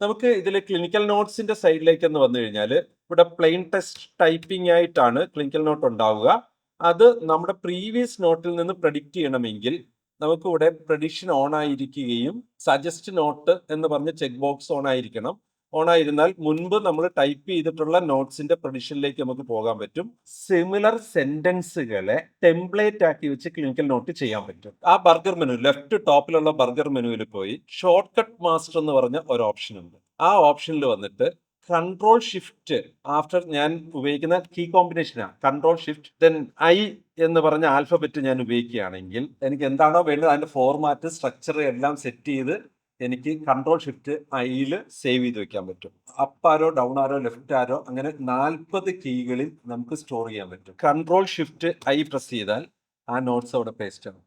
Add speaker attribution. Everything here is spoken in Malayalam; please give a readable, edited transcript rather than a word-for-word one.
Speaker 1: നമുക്ക് ഇതിൽ ക്ലിനിക്കൽ നോട്ട്സിന്റെ സൈഡിലേക്ക് എന്ന് വന്നു കഴിഞ്ഞാൽ ഇവിടെ പ്ലെയിൻ ടെക്സ്റ്റ് ടൈപ്പിംഗ് ആയിട്ടാണ് ക്ലിനിക്കൽ നോട്ട് ഉണ്ടാവുക. അത് നമ്മുടെ പ്രീവിയസ് നോട്ടിൽ നിന്ന് പ്രഡിക്റ്റ് ചെയ്യണമെങ്കിൽ നമുക്ക് ഇവിടെ പ്രഡിക്ഷൻ ഓൺ ആയിരിക്കുകയും സജസ്റ്റ് നോട്ട് എന്ന് പറഞ്ഞ ചെക്ക് ബോക്സ് ഓൺ ആയിരിക്കണം. ഓൺ ആയിരുന്നാൽ മുൻപ് നമ്മൾ ടൈപ്പ് ചെയ്തിട്ടുള്ള നോട്ട്സിന്റെ പ്രഡിക്ഷനിലേക്ക് നമുക്ക് പോകാൻ പറ്റും. സിമിലർ സെന്റൻസുകളെ ടെംപ്ലേറ്റ് ആക്കി വെച്ച് ക്ലിനിക്കൽ നോട്ട് ചെയ്യാൻ പറ്റും. ആ ബർഗർ മെനു, ലെഫ്റ്റ് ടോപ്പിലുള്ള ബർഗർ മെനുവിൽ പോയി ഷോർട്ട് കട്ട് മാസ്റ്റർ എന്ന് പറഞ്ഞ ഒരു ഓപ്ഷൻ ഉണ്ട്. ആ ഓപ്ഷനിൽ വന്നിട്ട് കൺട്രോൾ ഷിഫ്റ്റ് ആഫ്റ്റർ ഞാൻ ഉപയോഗിക്കുന്ന കീ കോമ്പിനേഷനാണ് കൺട്രോൾ ഷിഫ്റ്റ് ദെൻ ഐ എന്ന് പറഞ്ഞ ആൽഫബറ്റ് ഞാൻ ഉപയോഗിക്കുകയാണെങ്കിൽ എനിക്ക് എന്താണോ വേണ്ടത് അതിന്റെ ഫോർമാറ്റ് സ്ട്രക്ചർ എല്ലാം സെറ്റ് ചെയ്ത് എനിക്ക് കൺട്രോൾ ഷിഫ്റ്റ് ഐയിൽ സേവ് ചെയ്ത് വെക്കാൻ പറ്റും. അപ്പ് ആരോ ഡൗൺ ആരോ ലെഫ്റ്റ് ആരോ അങ്ങനെ 40 കീകളിൽ നമുക്ക് സ്റ്റോർ ചെയ്യാൻ പറ്റും. കൺട്രോൾ ഷിഫ്റ്റ് ഐ പ്രസ് ചെയ്താൽ ആ നോട്ട്സ് അവിടെ പേസ്റ്റ് ആവും.